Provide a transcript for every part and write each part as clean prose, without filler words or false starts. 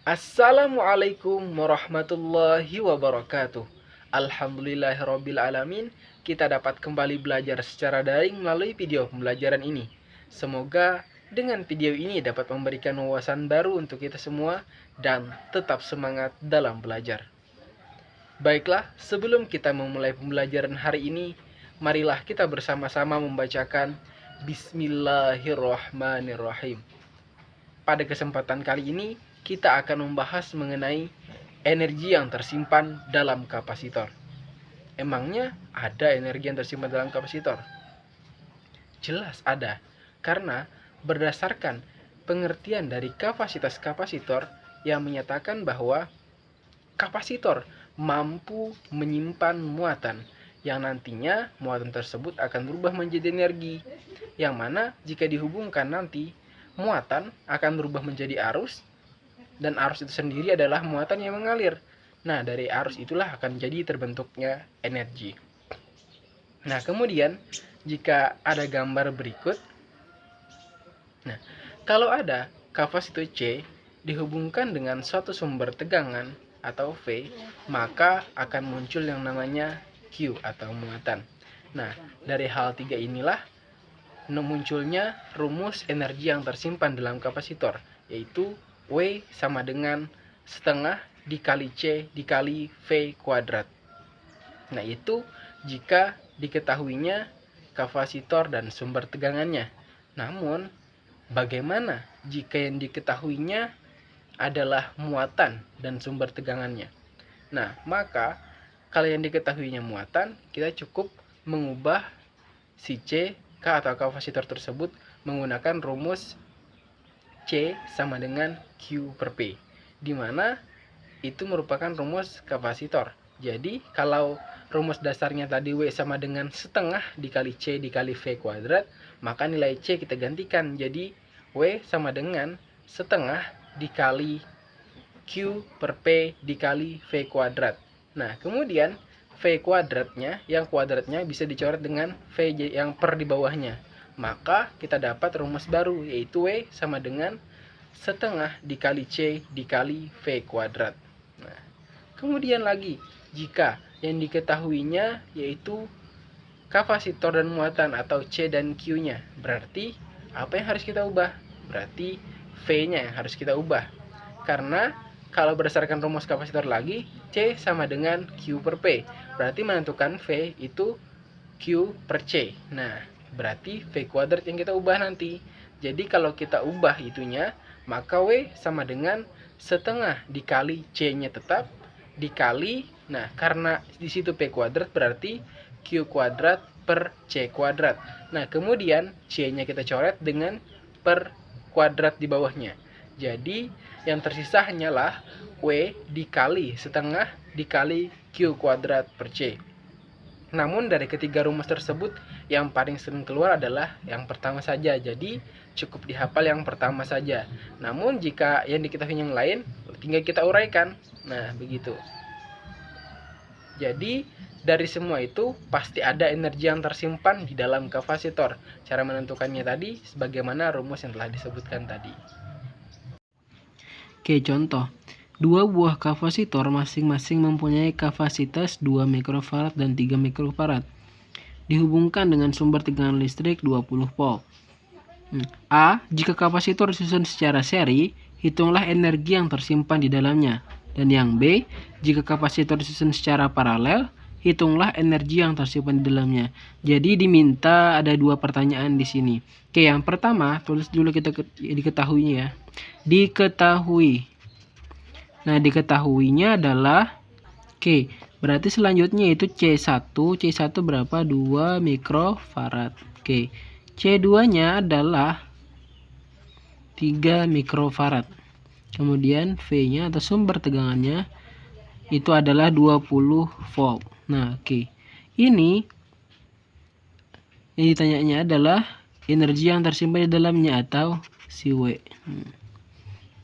Assalamualaikum warahmatullahi wabarakatuh. Alhamdulillahirabbil alamin, kita dapat kembali belajar secara daring melalui video pembelajaran ini. Semoga dengan video ini dapat memberikan wawasan baru untuk kita semua dan tetap semangat dalam belajar. Baiklah, sebelum kita memulai pembelajaran hari ini, marilah kita bersama-sama membacakan Bismillahirrahmanirrahim. Pada kesempatan kali ini, kita akan membahas mengenai energi yang tersimpan dalam kapasitor. Emangnya ada energi yang tersimpan dalam kapasitor? Jelas ada, karena berdasarkan pengertian dari kapasitas kapasitor yang menyatakan bahwa kapasitor mampu menyimpan muatan yang nantinya muatan tersebut akan berubah menjadi energi, yang mana jika dihubungkan nanti muatan akan berubah menjadi arus, dan arus itu sendiri adalah muatan yang mengalir. Nah, dari arus itulah akan jadi terbentuknya energi. Nah, kemudian jika ada gambar berikut. Nah, kalau ada kapasitor C dihubungkan dengan suatu sumber tegangan atau V, maka akan muncul yang namanya Q atau muatan. Nah, dari hal tiga inilah munculnya rumus energi yang tersimpan dalam kapasitor, yaitu W sama dengan setengah dikali C dikali V kuadrat. Nah, itu jika diketahuinya kapasitor dan sumber tegangannya. Namun, bagaimana jika yang diketahuinya adalah muatan dan sumber tegangannya? Nah, maka kalau yang diketahuinya muatan, kita cukup mengubah si C, K atau kapasitor tersebut menggunakan rumus C sama dengan Q per P, di mana itu merupakan rumus kapasitor. Jadi kalau rumus dasarnya tadi W sama dengan setengah dikali C dikali V kuadrat, maka nilai C kita gantikan jadi W sama dengan setengah dikali Q per P dikali V kuadrat. Nah, kemudian V kuadratnya, yang kuadratnya bisa dicoret dengan V yang per di bawahnya. Maka kita dapat rumus baru, yaitu W sama dengan setengah dikali C dikali V kuadrat. Nah, kemudian lagi, jika yang diketahuinya yaitu kapasitor dan muatan atau C dan Q-nya, berarti apa yang harus kita ubah? Berarti V-nya yang harus kita ubah. Karena kalau berdasarkan rumus kapasitor lagi, C sama dengan Q per P. Berarti menentukan V itu Q per C. Nah, berarti V kuadrat yang kita ubah nanti. Jadi kalau kita ubah itunya, maka W sama dengan setengah dikali C-nya tetap, dikali, nah karena di situ P kuadrat berarti Q kuadrat per C kuadrat. Nah, kemudian C-nya kita coret dengan per kuadrat di bawahnya. Jadi yang tersisa hanyalah W dikali setengah dikali Q kuadrat per C. Namun dari ketiga rumus tersebut yang paling sering keluar adalah yang pertama saja. Jadi cukup dihafal yang pertama saja. Namun jika yang diketahui yang lain, tinggal kita uraikan. Nah, begitu. Jadi dari semua itu pasti ada energi yang tersimpan di dalam kapasitor. Cara menentukannya tadi sebagaimana rumus yang telah disebutkan tadi. Oke, contoh. Dua buah kapasitor masing-masing mempunyai kapasitas 2 mikrofarad dan 3 mikrofarad. Dihubungkan dengan sumber tegangan listrik 20 volt. A. Jika kapasitor disusun secara seri, hitunglah energi yang tersimpan di dalamnya. Dan yang B. Jika kapasitor disusun secara paralel, hitunglah energi yang tersimpan di dalamnya. Jadi diminta ada dua pertanyaan di sini. Oke, yang pertama, tulis dulu kita diketahuinya ya. Diketahui. Nah, diketahuinya adalah berarti selanjutnya itu C1. C1 berapa? 2 mikrofarad. C2-nya adalah 3 mikrofarad. Kemudian V-nya atau sumber tegangannya itu adalah 20 volt. Nah, ini yang ditanyanya adalah energi yang tersimpan di dalamnya atau si W.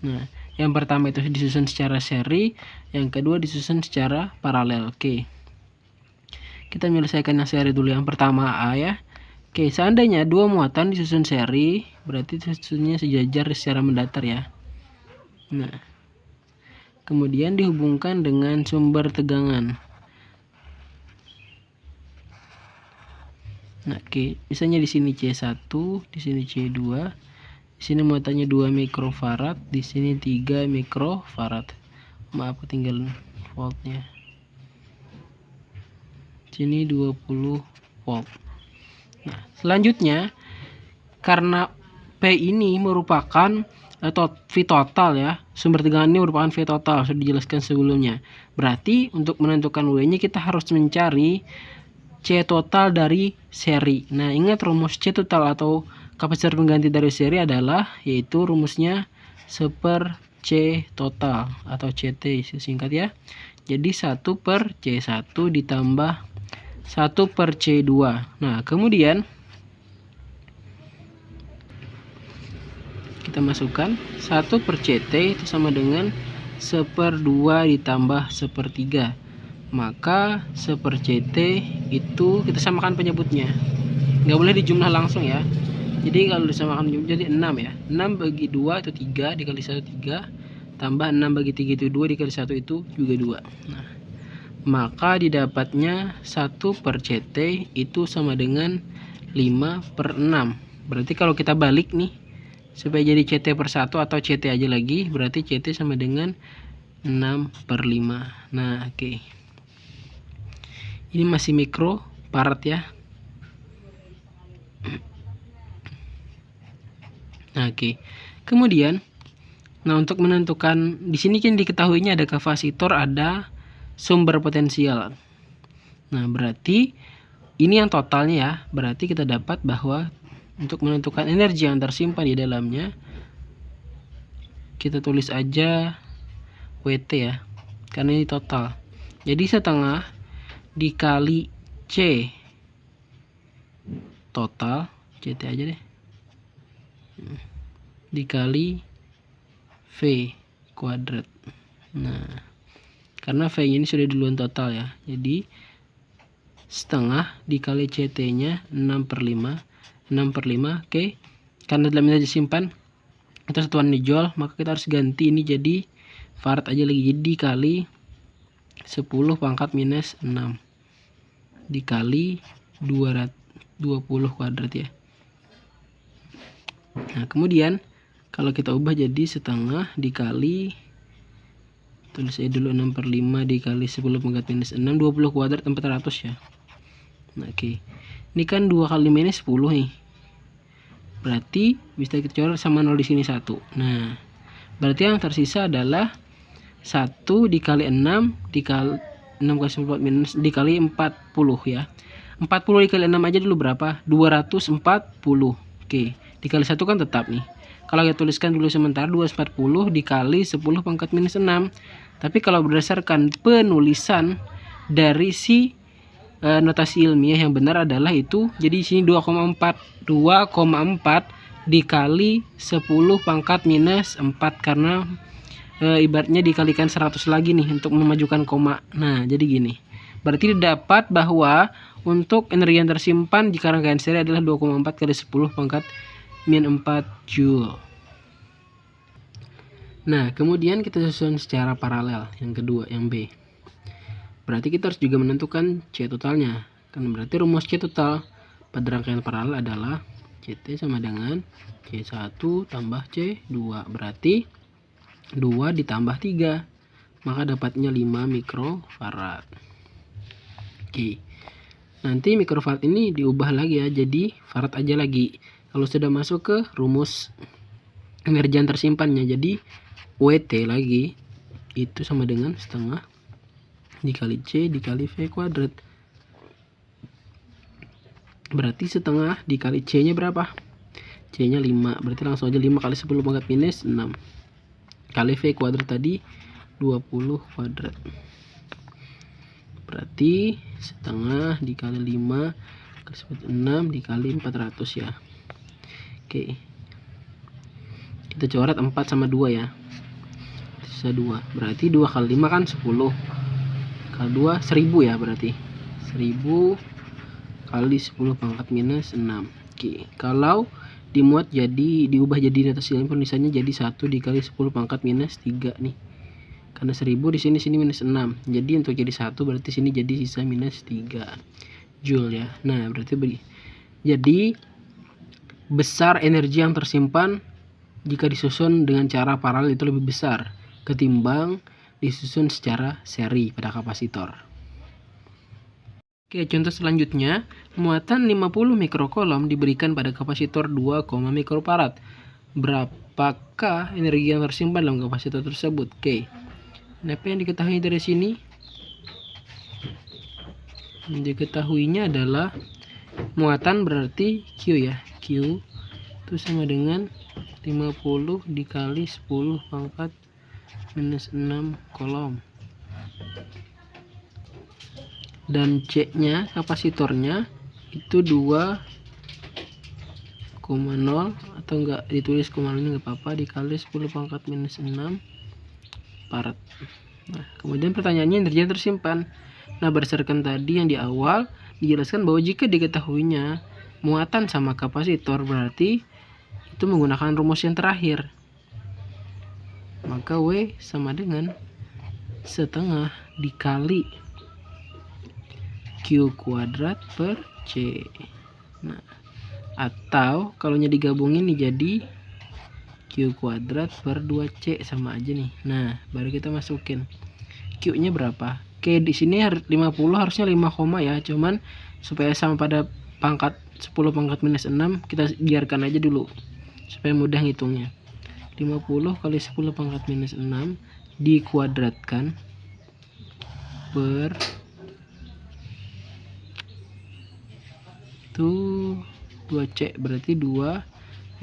Nah, yang pertama itu disusun secara seri, yang kedua disusun secara paralel. Kita menyelesaikan yang seri dulu. Yang pertama A ya. Seandainya dua muatan disusun seri, berarti susunnya sejajar secara mendatar ya. Nah, kemudian dihubungkan dengan sumber tegangan. Nah, oke, misalnya di sini C1, di sini C2, di sini muatannya 2 mikrofarad, di sini 3 mikrofarad. Maaf, ketinggalan voltnya. Sini 20 volt. Nah, selanjutnya karena P ini merupakan V total ya, sumber tegangan ini merupakan V total, sudah dijelaskan sebelumnya. Berarti untuk menentukan W-nya kita harus mencari C total dari seri. Nah, ingat rumus C total atau kapasitor pengganti dari seri adalah, yaitu rumusnya 1/C total atau CT singkat ya. Jadi 1/C1 ditambah 1/C2. Nah, kemudian kita masukkan 1/CT itu sama dengan 1/2 ditambah 1/3. Maka 1/CT itu kita samakan penyebutnya, nggak boleh dijumlah langsung ya. Jadi kalau disamakan jadi 6 ya, 6 bagi 2 itu 3, dikali 1 3, tambah 6 bagi 3 itu 2, dikali 1 itu juga 2. Nah, maka didapatnya 1/CT itu sama dengan 5/6. Berarti kalau kita balik nih supaya jadi CT/1 atau CT aja lagi, berarti CT sama dengan 6/5. Nah, oke. Ini masih mikrofarad ya. Nah, oke. Kemudian, nah untuk menentukan di sini kan diketahuinya ada kapasitor, ada sumber potensial. Nah, berarti ini yang totalnya ya. Berarti kita dapat bahwa untuk menentukan energi yang tersimpan di dalamnya, kita tulis aja WT ya, karena ini total. Jadi setengah dikali C total, CT aja deh, dikali V kuadrat. Nah, karena V ini sudah duluan total ya, jadi setengah dikali CT nya 6/5. Oke, karena dalamnya disimpan itu satuan joule, maka kita harus ganti ini jadi farad aja lagi, jadi dikali 10⁻⁻6 dikali 20 kuadrat ya. Nah, kemudian kalau kita ubah jadi setengah dikali, tulis aja dulu 6/5 dikali 10⁻⁻6, 20 kuadrat 400 ya. Nah, oke. Ini kan 2 kali 5 ini 10 nih. Berarti bisa kita coret sama 0 di sini 1. Nah, berarti yang tersisa adalah 1 dikali 6 dikali 6 kali 10 minus dikali 40 ya. 40 dikali 6 aja dulu berapa? 240. Oke, dikali 1 kan tetap nih. Kalau kita tuliskan dulu sementara 240 dikali 10⁻⁻6. Tapi kalau berdasarkan penulisan dari si notasi ilmiah yang benar adalah itu, jadi di sini 2,4 dikali 10⁻⁻4 karena ibaratnya dikalikan 100 lagi nih untuk memajukan koma. Nah, jadi gini. Berarti didapat bahwa untuk energi yang tersimpan jika rangkaian seri adalah 2,4 kali 10⁻⁻4 Joule. Nah, kemudian kita susun secara paralel yang kedua, yang B. Berarti kita harus juga menentukan C totalnya. Kan berarti rumus C total pada rangkaian paralel adalah CT sama dengan C1 tambah C2. Berarti 2 ditambah 3, maka dapatnya 5 mikrofarad. Oke, nanti mikrofarad ini diubah lagi ya, jadi farad aja lagi kalau sudah masuk ke rumus energi yang tersimpannya. Jadi WT lagi itu sama dengan setengah dikali C dikali V kuadrat. Berarti setengah dikali C nya berapa? C nya 5, berarti langsung aja 5 kali 10⁻⁻6 kali V kuadrat tadi 20 kuadrat. Berarti setengah dikali 5 kali 6 dikali 400 ya. Oke, kita coret 4 sama 2 ya, sisa 2. Berarti 2 kali 5 kan 10 kali 2 1000 ya, berarti 1000 kali 10⁻⁻6. Oke, kalau dimuat jadi diubah jadi notasi penulisannya jadi 1 dikali 10⁻⁻3 nih. Karena 1000 di sini minus 6. Jadi untuk jadi 1 berarti sini jadi sisa minus 3 Joule ya. Nah, berarti jadi besar energi yang tersimpan jika disusun dengan cara paralel itu lebih besar ketimbang disusun secara seri pada kapasitor. Oke, contoh selanjutnya, muatan 50 mikrocoulomb diberikan pada kapasitor 2, mikrofarad. Berapakah energi yang tersimpan dalam kapasitor tersebut? Oke. Nah, apa yang diketahui dari sini? Yang diketahuinya adalah muatan berarti Q ya. Q itu sama dengan 50 dikali 10 pangkat minus 6 coulomb. Dan C-nya, kapasitornya itu 2,0 atau enggak ditulis 0 ini enggak apa-apa, dikali 10 pangkat minus 6 farad. Nah, kemudian pertanyaannya energi yang tersimpan. Nah, berdasarkan tadi yang di awal dijelaskan bahwa jika diketahuinya muatan sama kapasitor berarti itu menggunakan rumus yang terakhir. Maka W sama dengan setengah dikali Q kuadrat per C. Nah, atau kalau nya digabungin nih jadi Q kuadrat per 2C sama aja nih. Nah, baru kita masukin Q-nya berapa? Oke, di sini 50 harusnya 5, ya. Cuman supaya sama pada pangkat 10 pangkat minus 6, kita biarkan aja dulu supaya mudah ngitungnya. 50 kali 10 pangkat minus 6 dikuadratkan per itu 2C berarti 2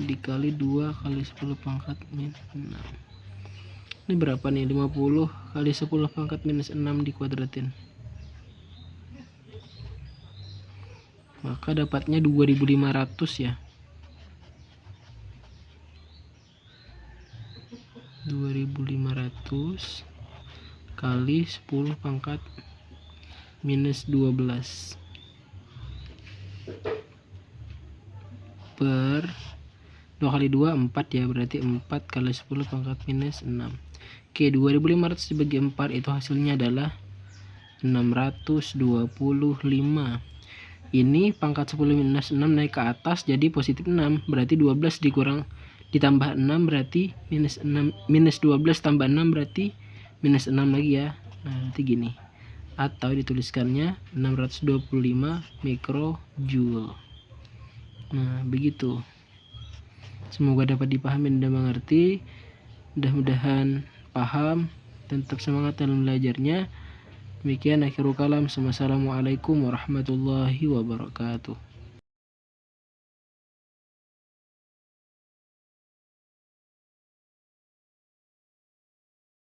dikali 2 kali 10 pangkat minus 6. Ini berapa nih? 50 kali 10 pangkat minus 6 dikuadratin. Maka dapatnya 2500 ya. 2500 kali 10 pangkat minus 12 per 2 kali 2 4 ya, berarti 4 kali 10 pangkat minus 6. Oke, 2500 dibagi 4 itu hasilnya adalah 625. Ini pangkat 10 minus 6 naik ke atas jadi positif 6, berarti 12 ditambah 6 berarti minus 6, minus 12 tambah 6 berarti minus 6 lagi ya. Nah, nanti gini. Atau dituliskannya 625 mikrojoule. Nah, begitu. Semoga dapat dipahami dan mengerti. Mudah-mudahan paham dan tetap semangat dalam belajarnya. Demikian akhirul kalam. Wassalamualaikum warahmatullahi wabarakatuh.